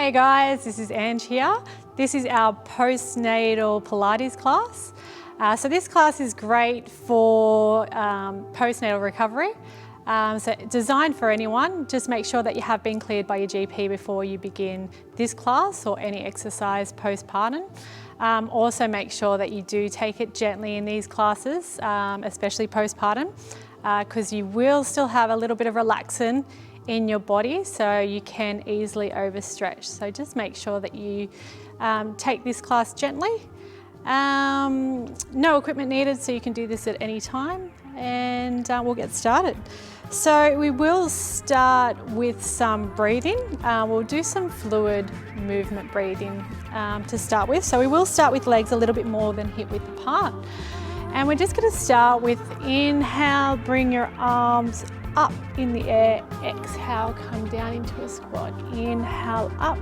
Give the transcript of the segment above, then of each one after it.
Hey guys, this is Ange here. This is our postnatal Pilates class. So this class is great for postnatal recovery. So designed for anyone. Just make sure that you have been cleared by your GP before you begin this class or any exercise postpartum. Also make sure that you do take it gently in these classes, especially postpartum, because you will still have a little bit of relaxin in your body, so you can easily overstretch. So just make sure that you take this class gently. No equipment needed, so you can do this at any time, and we'll get started. So we will start with some breathing. We'll do some fluid movement breathing to start with. So we will start with legs a little bit more than hip width apart. And we're just going to start with inhale, bring your arms up in the air. Exhale, come down into a squat. Inhale, up.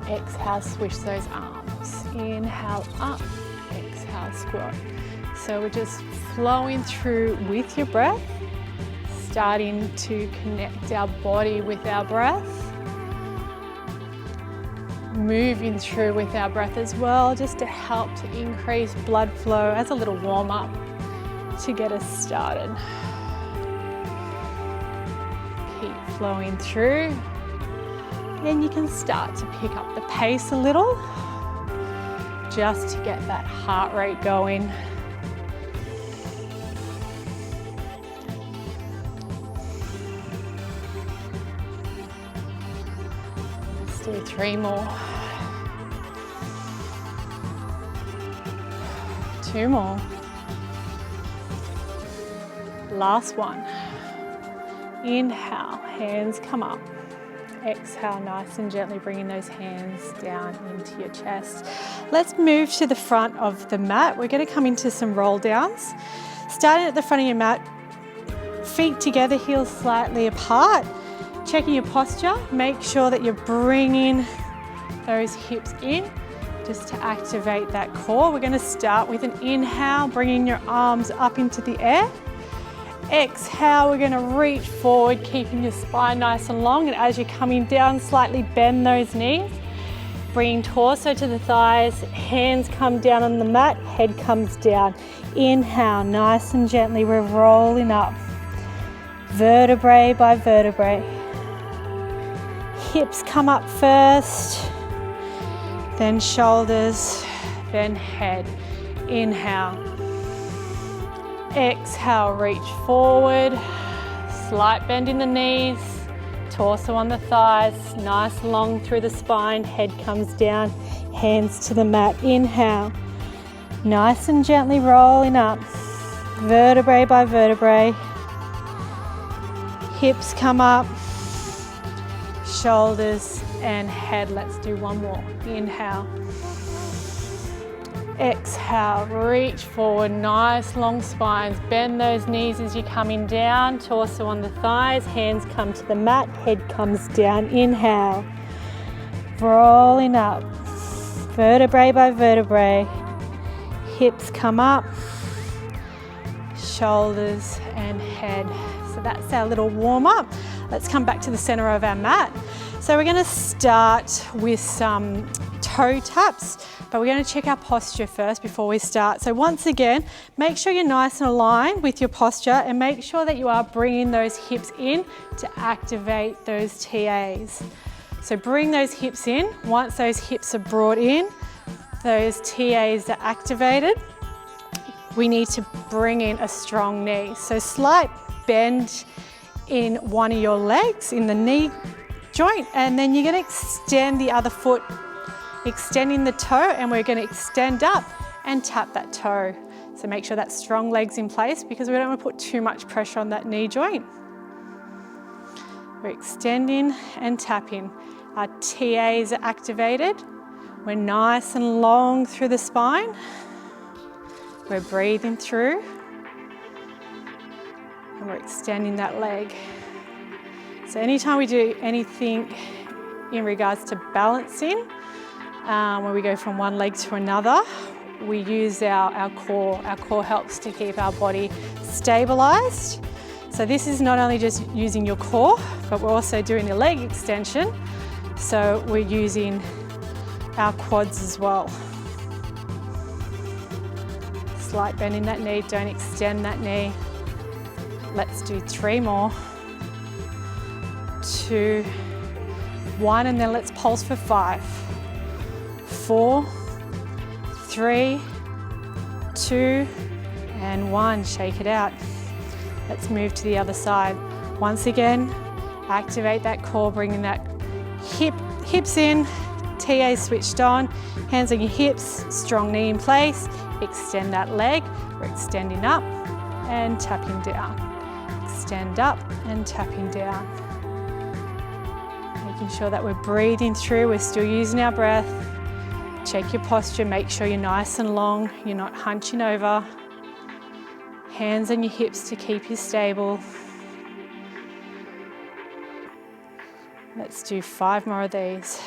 Exhale, swish those arms. Inhale, up. Exhale, squat. So we're just flowing through with your breath, starting to connect our body with our breath. Moving through with our breath as well, just to help to increase blood flow as a little warm up to get us started. Keep flowing through, and you can start to pick up the pace a little just to get that heart rate going. Let's do 3 more. 2 more. Last one. Inhale, hands come up. Exhale, nice and gently bringing those hands down into your chest. Let's move to the front of the mat. We're going to come into some roll downs. Starting at the front of your mat, feet together, heels slightly apart. Checking your posture, make sure that you're bringing those hips in just to activate that core. We're going to start with an inhale, bringing your arms up into the air. Exhale, we're going to reach forward, keeping your spine nice and long, and as you're coming down, slightly bend those knees. Bringing torso to the thighs, hands come down on the mat, head comes down. Inhale, nice and gently, we're rolling up, vertebrae by vertebrae. Hips come up first, then shoulders, then head. Inhale. Exhale, reach forward, slight bend in the knees, torso on the thighs, nice long through the spine, head comes down, hands to the mat. Inhale, nice and gently rolling up, vertebrae by vertebrae. Hips come up, shoulders and head. Let's do 1 more. Inhale. Exhale, reach forward, nice long spines. Bend those knees as you're coming down, torso on the thighs, hands come to the mat, head comes down. Inhale, rolling up, vertebrae by vertebrae. Hips come up, shoulders and head. So that's our little warm up. Let's come back to the center of our mat. So we're going to start with some toe taps, but we're going to check our posture first before we start. So once again, make sure you're nice and aligned with your posture, and make sure that you are bringing those hips in to activate those TAs. So bring those hips in. Once those hips are brought in, those TAs are activated, we need to bring in a strong knee. So slight bend in one of your legs, in the knee joint, and then you're going to extend the other foot, extending the toe, and we're going to extend up and tap that toe. So make sure that strong leg's in place, because we don't want to put too much pressure on that knee joint. We're extending and tapping. Our TAs are activated. We're nice and long through the spine. We're breathing through, and we're extending that leg. So anytime we do anything in regards to balancing, when we go from one leg to another, we use our core. Our core helps to keep our body stabilized. So this is not only just using your core, but we're also doing a leg extension. So we're using our quads as well. Slight bend in that knee, don't extend that knee. Let's do 3 more. 2, 1, and then let's pulse for 5, 4, 3, 2, and 1. Shake it out. Let's move to the other side. Once again, activate that core, bringing that hips in, TA switched on, hands on your hips, strong knee in place, extend that leg, we're extending up and tapping down. Extend up and tapping down. Making sure that we're breathing through, we're still using our breath. Check your posture, make sure you're nice and long, you're not hunching over. Hands on your hips to keep you stable. Let's do 5 more of these.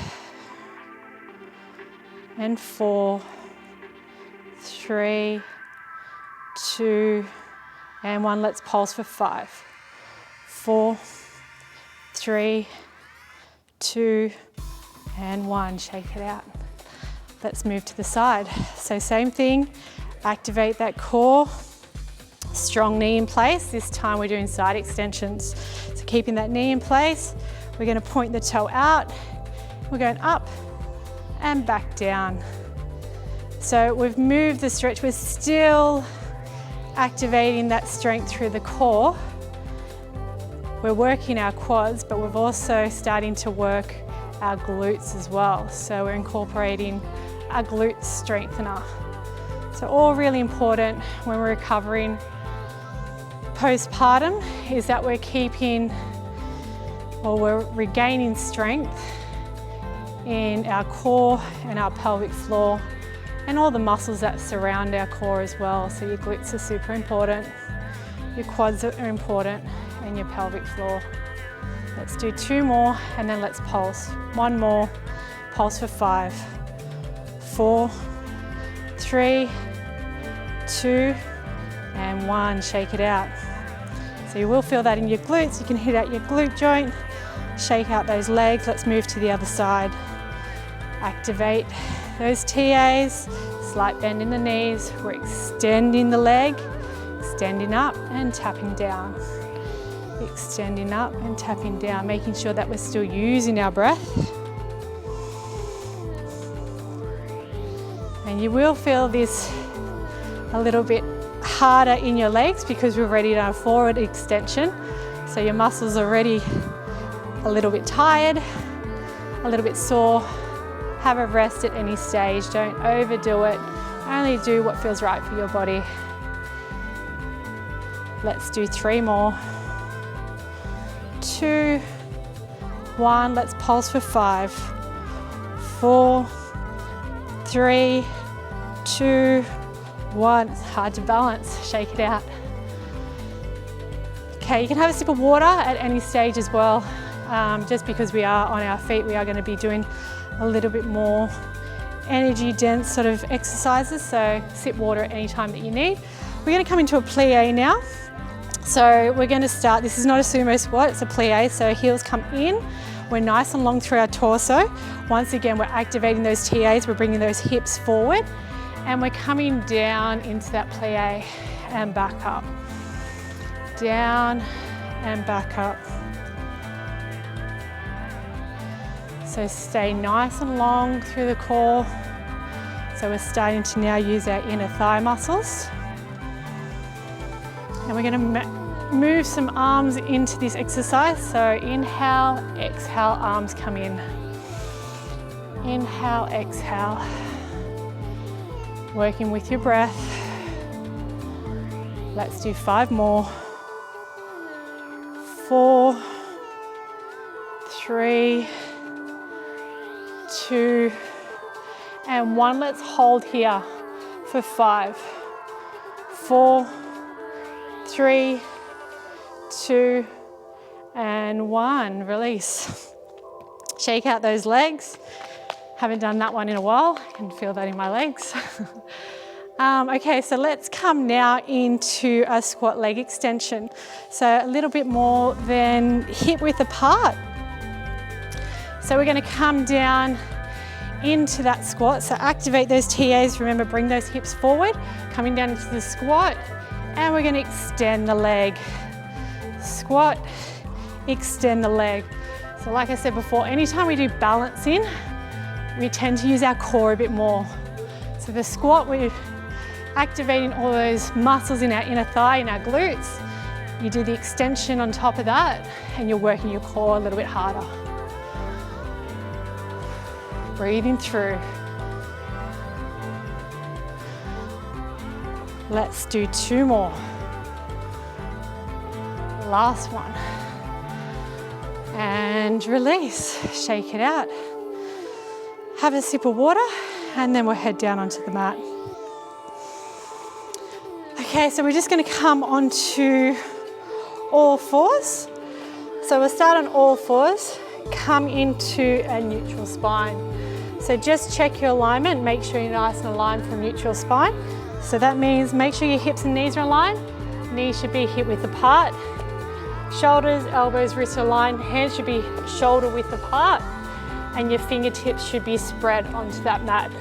And 4, 3, 2, and 1. Let's pulse for 5, 4, 3, 2, and 1. Shake it out. Let's move to the side. So same thing, activate that core, strong knee in place. This time we're doing side extensions. So keeping that knee in place, we're going to point the toe out, we're going up and back down. So we've moved the stretch, we're still activating that strength through the core. We're working our quads, but we're also starting to work our glutes as well. So we're incorporating a glute strengthener. So all really important when we're recovering postpartum is that we're keeping, or we're regaining strength in our core and our pelvic floor and all the muscles that surround our core as well. So your glutes are super important, your quads are important, and your pelvic floor. Let's do 2 more and then let's pulse. 1 more, pulse for 5, 4, 3, 2, and 1. Shake it out. So you will feel that in your glutes. You can hit out your glute joint, shake out those legs. Let's move to the other side. Activate those TAs, slight bend in the knees. We're extending the leg, extending up and tapping down. Extending up and tapping down, making sure that we're still using our breath. And you will feel this a little bit harder in your legs because we're ready to forward extension. So your muscles are already a little bit tired, a little bit sore. Have a rest at any stage. Don't overdo it. Only do what feels right for your body. Let's do 3 more. 2, 1. Let's pulse for 5, 4, 3, 2, 1. It's hard to balance. Shake it out. Okay, you can have a sip of water at any stage as well. Just because we are on our feet, we are going to be doing a little bit more energy dense sort of exercises. So sip water at any time that you need. We're going to come into a plie now. So we're going to start, this is not a sumo squat, it's a plie. So heels come in, we're nice and long through our torso. Once again, we're activating those TAs, we're bringing those hips forward, and we're coming down into that plie and back up. Down and back up. So stay nice and long through the core. So we're starting to now use our inner thigh muscles. And we're going to move some arms into this exercise. So inhale, exhale, arms come in. Inhale, exhale. Working with your breath. Let's do 5 more. 4, 3, 2, and 1. Let's hold here for 5, 4, 3, 2, and 1. Release. Shake out those legs. Haven't done that one in a while. I can feel that in my legs. Okay, so let's come now into a squat leg extension. So a little bit more than hip width apart. So we're going to come down into that squat. So activate those TAs. Remember, bring those hips forward, coming down into the squat, and we're going to extend the leg. Squat, extend the leg. So like I said before, anytime we do balancing, we tend to use our core a bit more. So the squat, we're activating all those muscles in our inner thigh, in our glutes. You do the extension on top of that, and you're working your core a little bit harder. Breathing through. Let's do 2 more. Last one. And release. Shake it out. Have a sip of water, and then we'll head down onto the mat. Okay, so we're just going to come onto all fours. So we'll start on all fours, come into a neutral spine. So just check your alignment, make sure you're nice and aligned from neutral spine. So that means make sure your hips and knees are aligned. Knees should be hip width apart. Shoulders, elbows, wrists are aligned. Hands should be shoulder width apart. And your fingertips should be spread onto that mat.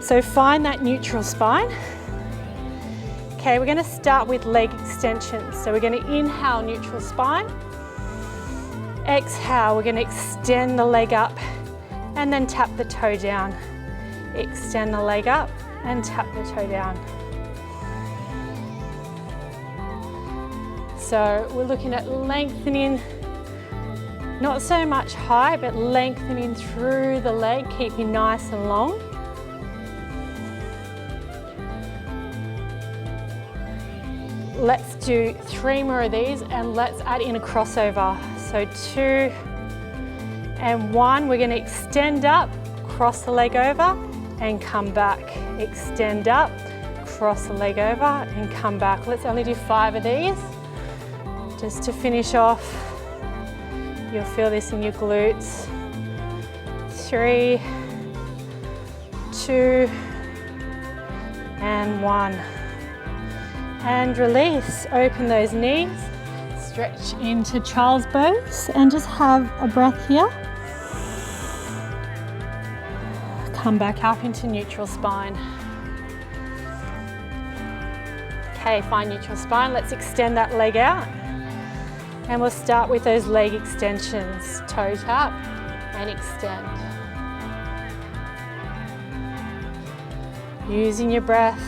So find that neutral spine. Okay, we're going to start with leg extensions. So we're going to inhale, neutral spine. Exhale, we're going to extend the leg up and then tap the toe down. Extend the leg up and tap the toe down. So we're looking at lengthening, not so much height, but lengthening through the leg, keeping nice and long. Let's do 3 more of these, and let's add in a crossover. So 2 and 1, we're going to extend up, cross the leg over and come back. Extend up, cross the leg over and come back. Let's only do 5 of these. Just to finish off, you'll feel this in your glutes. 3, 2 and 1. And release, open those knees, stretch into child's pose and just have a breath here. Come back up into neutral spine. Okay, find neutral spine. Let's extend that leg out. And we'll start with those leg extensions. Toe tap and extend. Using your breath.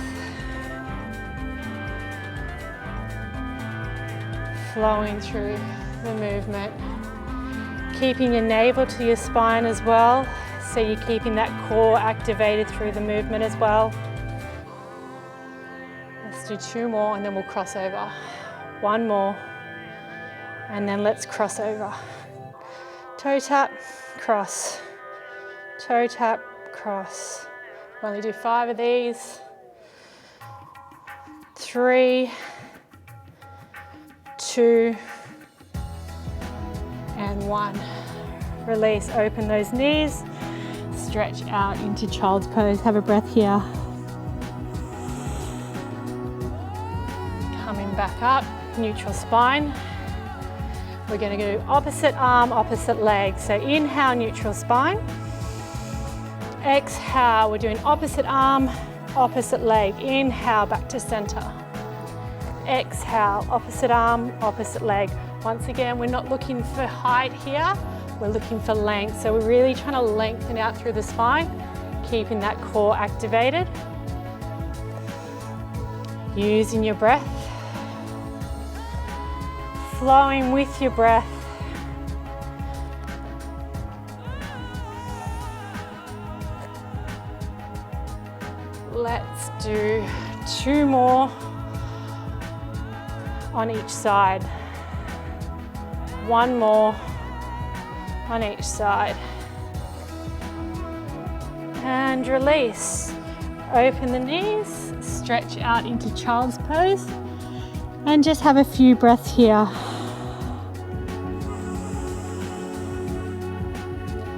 Flowing through the movement. Keeping your navel to your spine as well, so you're keeping that core activated through the movement as well. Let's do 2 more and then we'll cross over. 1 more and then let's cross over. Toe tap, cross. Toe tap, cross. We'll only do 5 of these. 3, 2 and 1. Release, open those knees, stretch out into child's pose. Have a breath here. Coming back up, neutral spine. We're going to go opposite arm, opposite leg. So inhale, neutral spine. Exhale, we're doing opposite arm, opposite leg. Inhale, back to center. Exhale, opposite arm, opposite leg. Once again, we're not looking for height here, we're looking for length. So we're really trying to lengthen out through the spine, keeping that core activated. Using your breath, flowing with your breath. Let's do 2 more on each side. 1 more on each side. And release. Open the knees, stretch out into child's pose, and just have a few breaths here.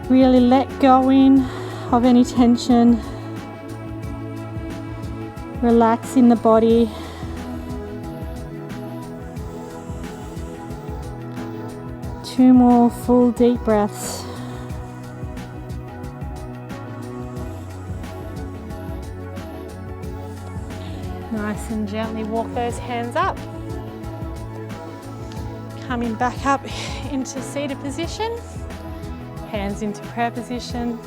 Really let go of any tension. Relaxing the body. Two more full deep breaths. Nice and gently walk those hands up. Coming back up into seated position, hands into prayer position,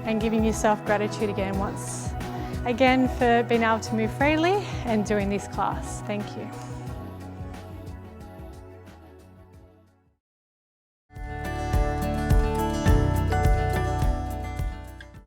and giving yourself gratitude again for being able to move freely and doing this class. Thank you.